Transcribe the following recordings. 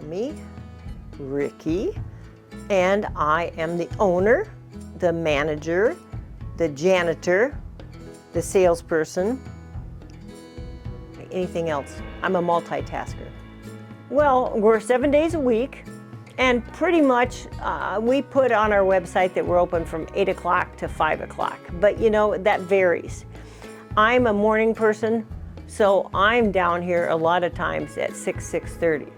Tammy Riecke, and I am the owner, the manager, the janitor, the salesperson. Anything else? I'm a multitasker. Well, we're 7 days a week, and pretty much we put on our website that we're open from 8 o'clock to 5 o'clock, but you know, that varies. I'm a morning person, so I'm down here a lot of times at 6:30.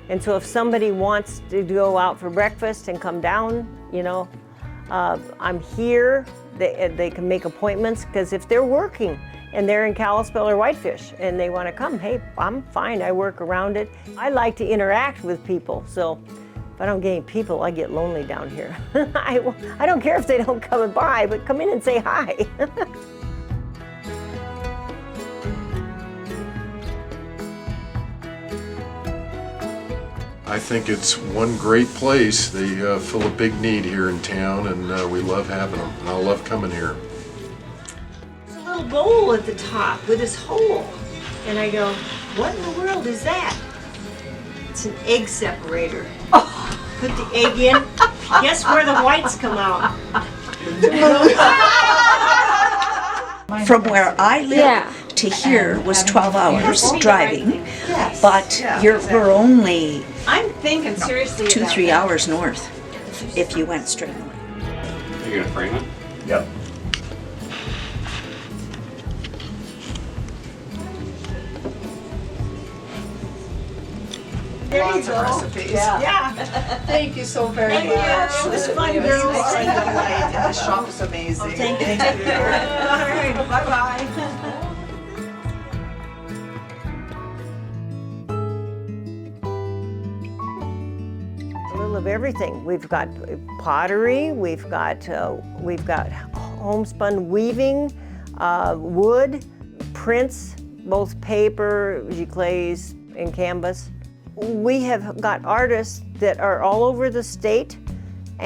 And so if somebody wants to go out for breakfast and come down, you know, I'm here. They can make appointments, because if they're working and they're in Kalispell or Whitefish and they want to come, hey, I'm fine, I work around it. I like to interact with people, so if I don't get any people, I get lonely down here. I don't care if they don't come by, but come in and say hi. I think it's one great place. They fill a big need here in town, and we love having them. And I love coming here. There's a little bowl at the top with this hole. And I go, what in the world is that? It's an egg separator. Oh. Put the egg in. Guess where the whites come out? From where I live to here was 12 hours driving, but we're only I'm thinking seriously 2-3 hours north if you went straight north. You gonna frame it? Yep. There you go. Recipes. Yeah. Thank you so very much. Thank you. It was fun, girls. The shop was amazing. Thank you. All right. Bye-bye. A little of everything. We've got pottery. We've got homespun weaving, wood, prints, both paper, giclées, and canvas. We have got artists that are all over the state, we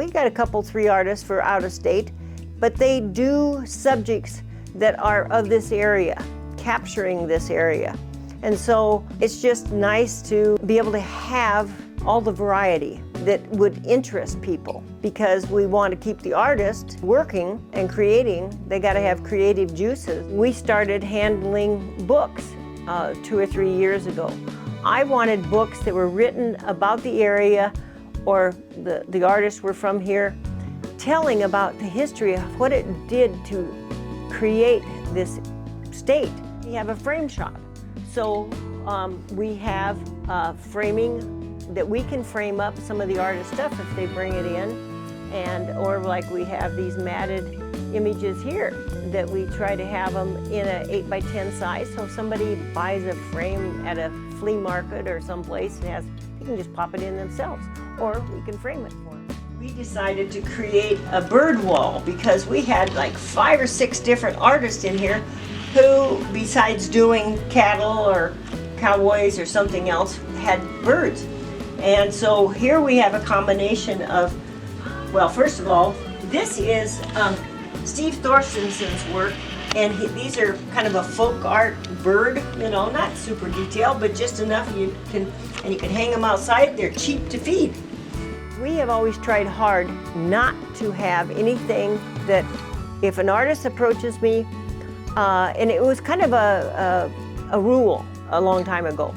got a couple, 3 artists for out of state, but they do subjects that are of this area, capturing this area. And so it's just nice to be able to have all the variety that would interest people, because we want to keep the artist working and creating. They got to have creative juices. We started handling books 2 or 3 years ago. I wanted books that were written about the area, or the artists were from here, telling about the history of what it did to create this state. We have a frame shop, so we have framing that we can frame up some of the artist stuff if they bring it in, or like we have these matted images here that we try to have them in a 8x10 size. So if somebody buys a frame at a flea market or someplace, they can just pop it in themselves, or we can frame it for them. We decided to create a bird wall because we had like 5 or 6 different artists in here who, besides doing cattle or cowboys or something else, had birds. And so here we have a combination of, well, first of all, this is Steve Thorstenson's work, and these are kind of a folk art bird, you know, not super detailed, but just enough you can hang them outside. They're cheap to feed. We have always tried hard not to have anything that, if an artist approaches me, and it was kind of a rule a long time ago.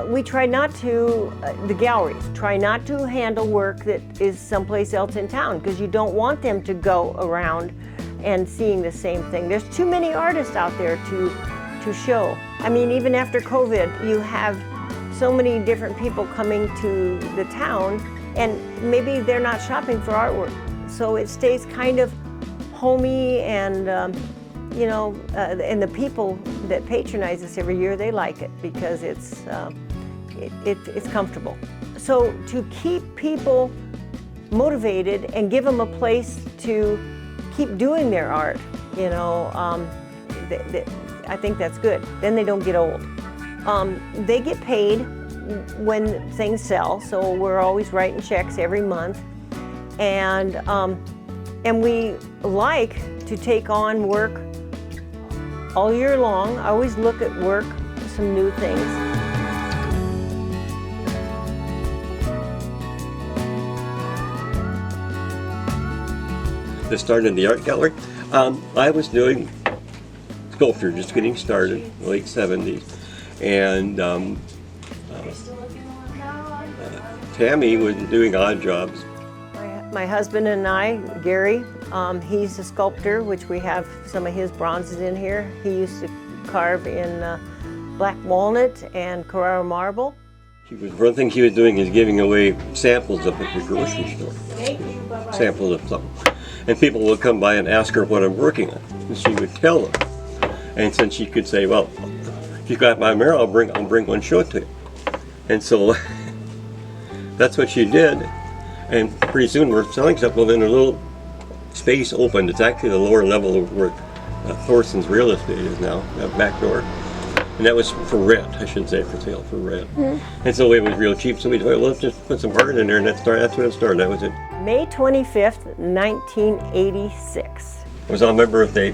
We try not to, the galleries, try not to handle work that is someplace else in town, because you don't want them to go around and seeing the same thing. There's too many artists out there to show. I mean, even after COVID, you have so many different people coming to the town, and maybe they're not shopping for artwork. so it stays kind of homey, and and the people that patronize us every year, they like it because it's comfortable. So to keep people motivated and give them a place to keep doing their art, I think that's good. Then they don't get old. They get paid when things sell, so we're always writing checks every month, and we like to take on work all year long. I always look at work, some new things. This started in the art gallery. I was doing sculpture, just getting started, late 70s, and Tammy was doing odd jobs. My husband and I, Gary, he's a sculptor, which we have some of his bronzes in here. He used to carve in black walnut and Carrara marble. One thing she was doing is giving away samples up at the grocery store, samples of something. And people would come by and ask her what I'm working on, and she would tell them. And since she could say, well, if you got my mural, I'll bring one, show it to you. And so that's what she did. And pretty soon we're selling stuff. Well, then a little space opened. It's actually the lower level of where Thorson's real estate is now, that back door. And that was for rent, I shouldn't say for sale, for rent. And so it was real cheap. So we thought, well, let's just put some art in there, and that's when it started. That was it. May 25th, 1986. It was on my birthday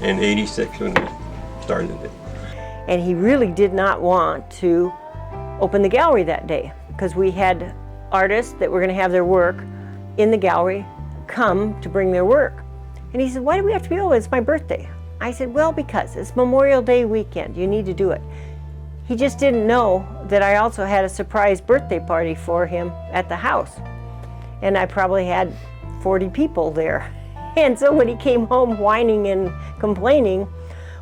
in '86 when we started it. And he really did not want to open the gallery that day because we had artists that were going to have their work in the gallery come to bring their work. And he said, why do we have to be open? It's my birthday. I said, well, because it's Memorial Day weekend. You need to do it. He just didn't know that I also had a surprise birthday party for him at the house. And I probably had 40 people there. And so when he came home whining and complaining,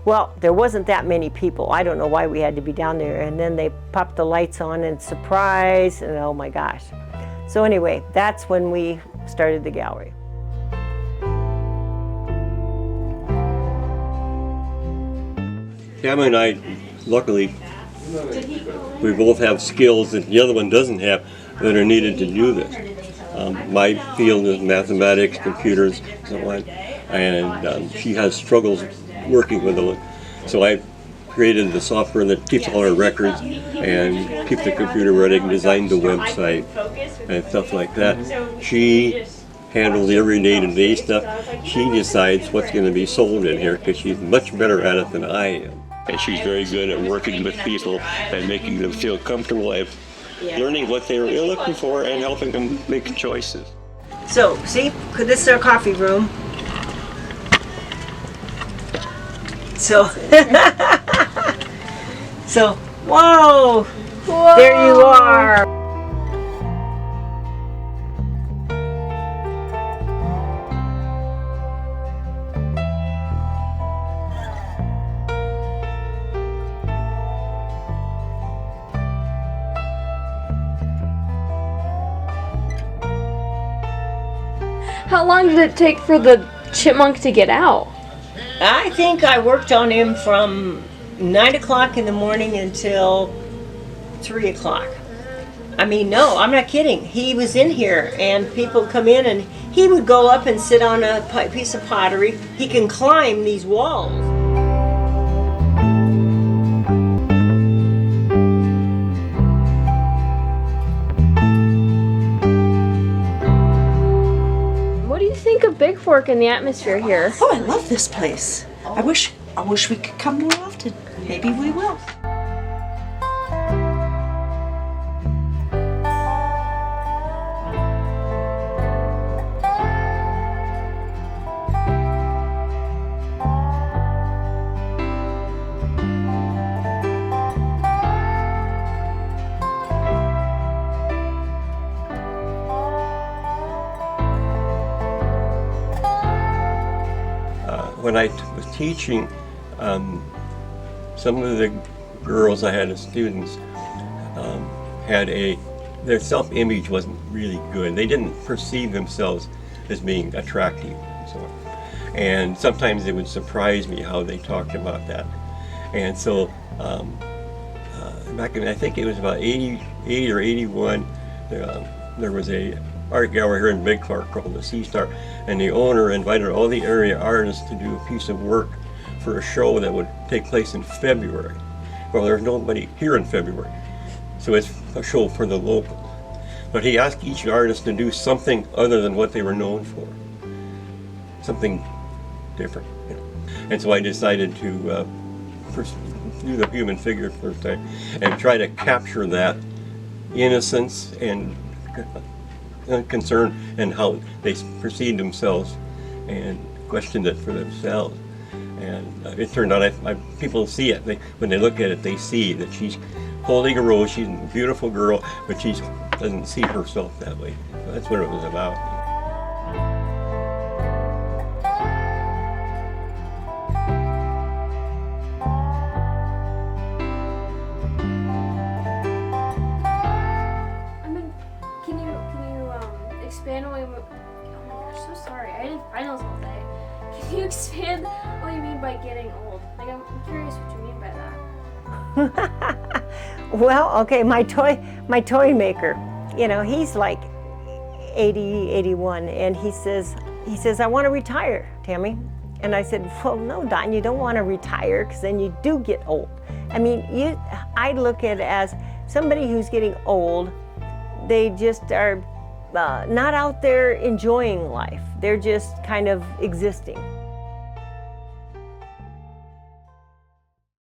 well, there wasn't that many people. I don't know why we had to be down there. And then they popped the lights on and surprise, and oh my gosh. So anyway, that's when we started the gallery. Tammy and I, luckily, we both have skills that the other one doesn't have that are needed to do this. My field is mathematics, computers, so on, and she has struggles working with them. So I created the software that keeps all our records and keeps the computer running, designed the website and stuff like that. She handles the everyday to-day stuff. She decides what's going to be sold in here because she's much better at it than I am. And she's very good at working with people and making them feel comfortable and learning what they're looking for and helping them make choices. So, see, this is our coffee room. So, whoa, there you are. How long did it take for the chipmunk to get out? I think I worked on him from 9 o'clock in the morning until 3 o'clock. I mean, no, I'm not kidding. He was in here and people come in and he would go up and sit on a piece of pottery. He can climb these walls. What do you think of Bigfork and the atmosphere here? Oh, I love this place. I wish we could come more often. Maybe we will. When I was teaching, some of the girls I had as students had their self-image wasn't really good. They didn't perceive themselves as being attractive. So, and sometimes it would surprise me how they talked about that. And so back in, I think it was about 80 or 81, there was a art gallery here in Bigfork called the Sea Star, and the owner invited all the area artists to do a piece of work for a show that would take place in February. Well, there's nobody here in February, so it's a show for the local. But he asked each artist to do something other than what they were known for, something different. You know. And so I decided to do the human figure first time and try to capture that innocence and concern and how they perceived themselves and questioned it for themselves. And it turned out people see it. When they look at it, they see that she's holding a rose. She's a beautiful girl, but she doesn't see herself that way. So that's what it was about. Expand on what oh my gosh, so sorry. I didn't find those all day. Can you expand what you mean by getting old? Like, I'm curious what you mean by that. Well, okay, my toy maker, you know, he's like 80, 81, and he says, I want to retire, Tammy. And I said, well, no, Don, you don't want to retire, because then you do get old. I mean, I look at it as somebody who's getting old. They just are not out there enjoying life. They're just kind of existing.